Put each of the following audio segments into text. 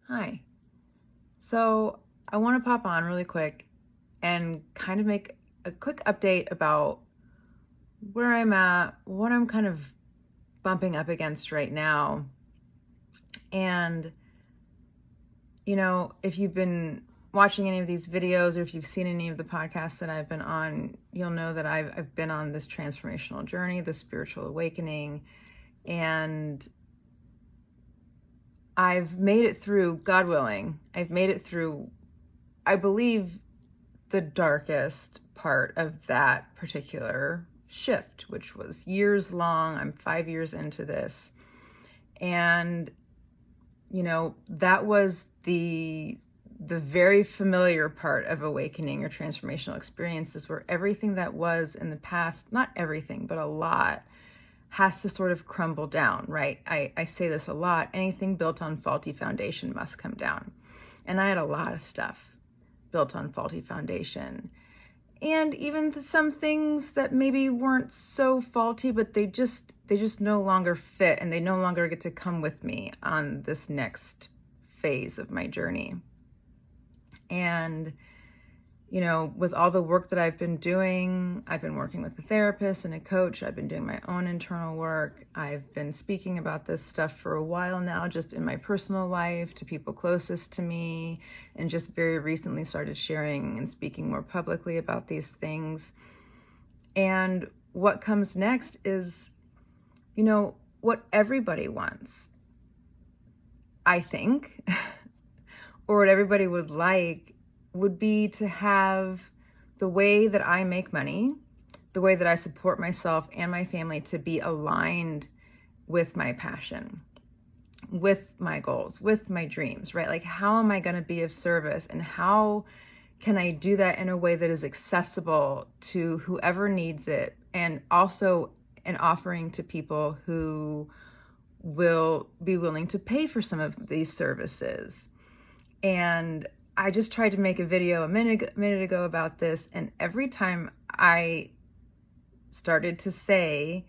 Hi. So I want to pop on really quick and kind of make a quick update about where I'm at, what I'm kind of bumping up against right now. And, if you've been watching any of these videos or if you've seen any of the podcasts that I've been on, you'll know that I've been on this transformational journey, this spiritual awakening, and I've made it through, God willing, I've made it through, I believe, the darkest part of that particular shift, which was years long. I'm 5 years into this. And, that was the very familiar part of awakening or transformational experiences, where everything that was in the past, not everything, but a lot, has to sort of crumble down, right? I say this a lot. Anything built on faulty foundation must come down. And I had a lot of stuff built on faulty foundation. And even some things that maybe weren't so faulty, but they just no longer fit, and they no longer get to come with me on this next phase of my journey. And with all the work that I've been doing, I've been working with a therapist and a coach. I've been doing my own internal work. I've been speaking about this stuff for a while now, just in my personal life, to people closest to me, and just very recently started sharing and speaking more publicly about these things. And what comes next is, what everybody wants, I think, or what everybody would like, would be to have the way that I make money, the way that I support myself and my family, to be aligned with my passion, with my goals, with my dreams, right? Like, how am I going to be of service, and how can I do that in a way that is accessible to whoever needs it, and also an offering to people who will be willing to pay for some of these services. And I just tried to make a video a minute ago about this, and every time I started to say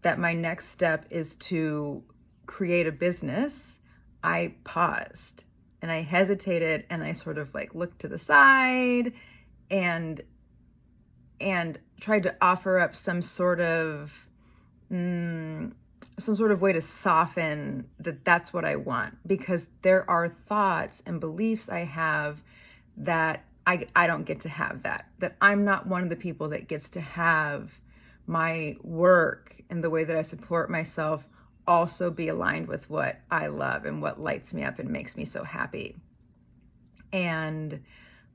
that my next step is to create a business, I paused and I hesitated, and I sort of looked to the side and tried to offer up some sort of way to soften that that's what I want, because there are thoughts and beliefs I have that I don't get to have, that I'm not one of the people that gets to have my work and the way that I support myself also be aligned with what I love and what lights me up and makes me so happy. And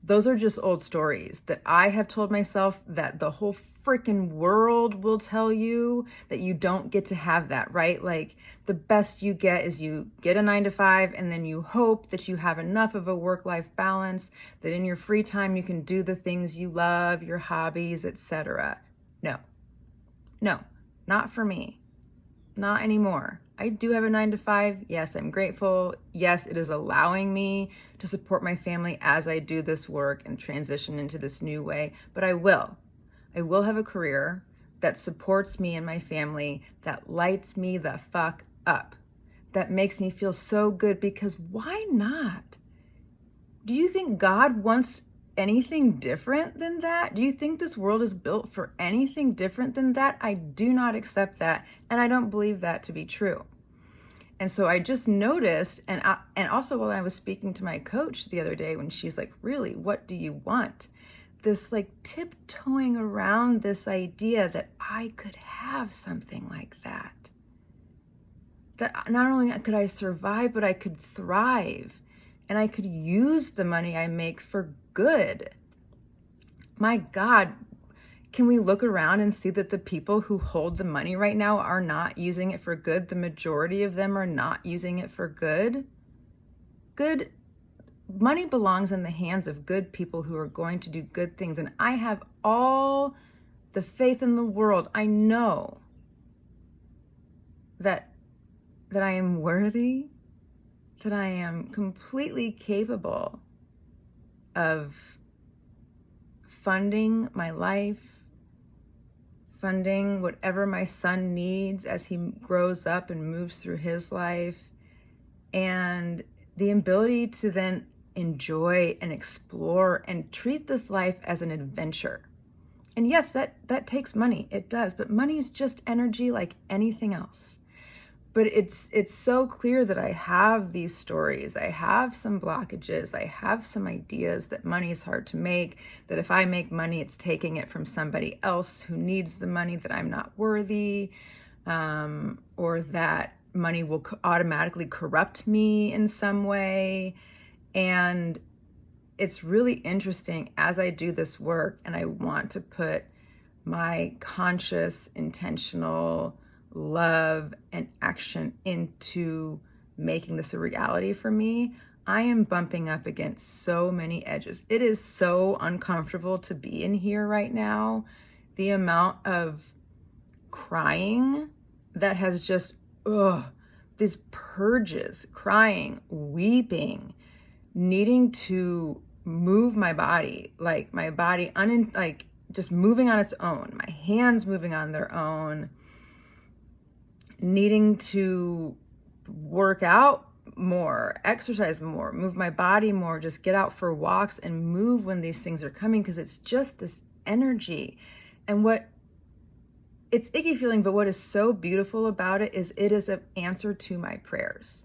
those are just old stories that I have told myself, that the whole freaking world will tell you, that you don't get to have that, right? Like, the best you get is you get a 9-to-5, and then you hope that you have enough of a work-life balance that in your free time you can do the things you love, your hobbies, etc. No, not for me. Not anymore. I do have a 9-to-5. Yes, I'm grateful. Yes, it is allowing me to support my family as I do this work and transition into this new way. But I will have a career that supports me and my family, that lights me the fuck up, that makes me feel so good, because why not? Do you think God wants anything different than that? Do you think this world is built for anything different than that? I do not accept that, and I don't believe that to be true. And so I just noticed, and also while I was speaking to my coach the other day, when she's like, really, what do you want? This tiptoeing around this idea that I could have something like that. That not only could I survive, but I could thrive, and I could use the money I make for good. My God, can we look around and see that the people who hold the money right now are not using it for good? The majority of them are not using it for good. Good money belongs in the hands of good people who are going to do good things. And I have all the faith in the world. I know that I am worthy, that I am completely capable of funding my life, funding whatever my son needs as he grows up and moves through his life. And the ability to then enjoy and explore and treat this life as an adventure. And yes, that takes money. It does. But money is just energy like anything else. But it's so clear that I have these stories. I have some blockages. I have some ideas that money is hard to make, that if I make money, it's taking it from somebody else who needs the money, that I'm not worthy, or that money will automatically corrupt me in some way. And it's really interesting as I do this work and I want to put my conscious, intentional love and action into making this a reality for me, I am bumping up against so many edges. It is so uncomfortable to be in here right now. The amount of crying that has just, these purges, crying, weeping, needing to move my body, like my body, like just moving on its own, my hands moving on their own, needing to work out more, exercise more, move my body more, just get out for walks and move when these things are coming, because it's just this energy. And it's icky feeling, but what is so beautiful about it is an answer to my prayers.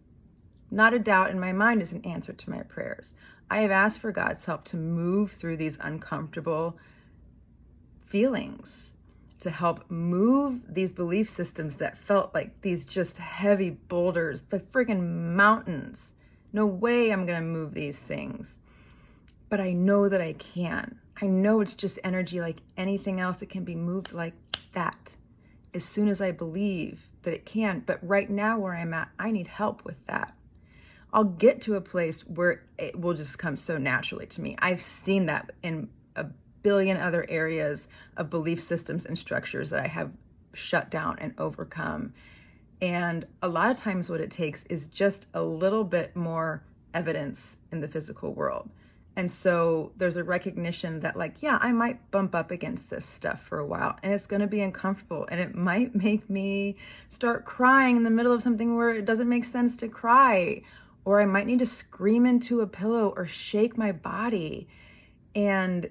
Not a doubt in my mind is an answer to my prayers. I have asked for God's help to move through these uncomfortable feelings, to help move these belief systems that felt like these just heavy boulders, the friggin' mountains. No way I'm gonna move these things. But I know that I can. I know it's just energy like anything else. It can be moved like that as soon as I believe that it can. But right now where I'm at, I need help with that. I'll get to a place where it will just come so naturally to me. I've seen that in a billion other areas of belief systems and structures that I have shut down and overcome. And a lot of times what it takes is just a little bit more evidence in the physical world. And so there's a recognition that, like, yeah, I might bump up against this stuff for a while and it's going to be uncomfortable and it might make me start crying in the middle of something where it doesn't make sense to cry, or I might need to scream into a pillow or shake my body. And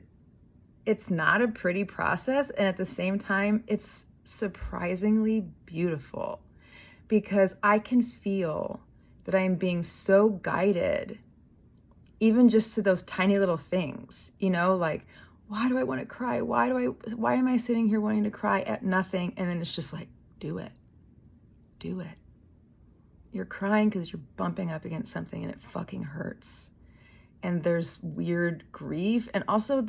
it's not a pretty process. And at the same time, it's surprisingly beautiful, because I can feel that I'm being so guided, even just to those tiny little things, like, why do I want to cry? Why am I sitting here wanting to cry at nothing? And then it's just like, do it. You're crying because you're bumping up against something and it fucking hurts. And there's weird grief. And also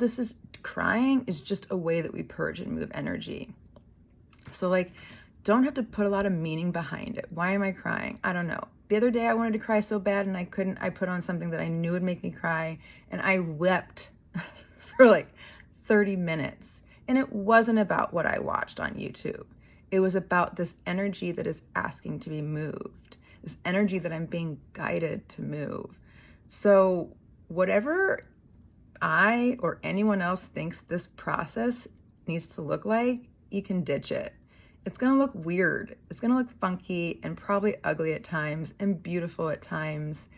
crying is just a way that we purge and move energy. So like, don't have to put a lot of meaning behind it. Why am I crying? I don't know. The other day I wanted to cry so bad and I couldn't. I put on something that I knew would make me cry, and I wept for like 30 minutes. And it wasn't about what I watched on YouTube. It was about this energy that is asking to be moved, this energy that I'm being guided to move. So whatever I or anyone else thinks this process needs to look like, you can ditch it. It's going to look weird. It's going to look funky and probably ugly at times and beautiful at times.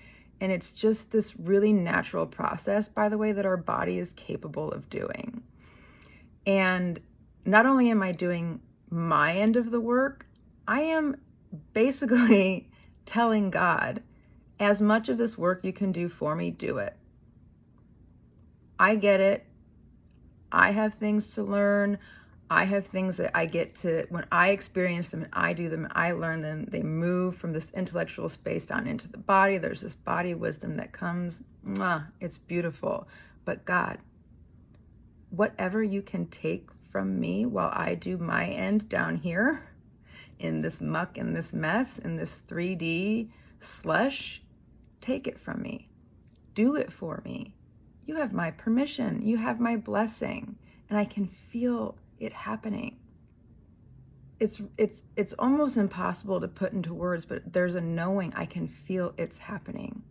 And it's just this really natural process, by the way, that our body is capable of doing. And not only am I doing my end of the work, I am basically telling God, as much of this work you can do for me, do it. I get it. I have things to learn. I have things that I get to, when I experience them and I do them, I learn them, they move from this intellectual space down into the body. There's this body wisdom that comes. It's beautiful. But God, whatever you can take from me while I do my end down here in this muck, in this mess, in this 3D slush, take it from me. Do it for me. You have my permission. You have my blessing. And I can feel it happening. It's almost impossible to put into words, but there's a knowing. I can feel it's happening.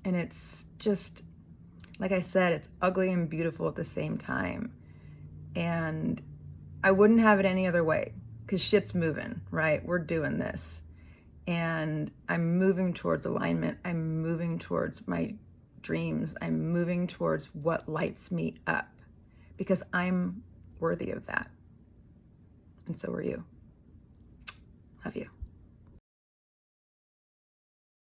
And it's just, like I said, it's ugly and beautiful at the same time. And I wouldn't have it any other way, because shit's moving, right? We're doing this. And I'm moving towards alignment. I'm moving towards towards my dreams. I'm moving towards what lights me up because I'm worthy of that. And so are you.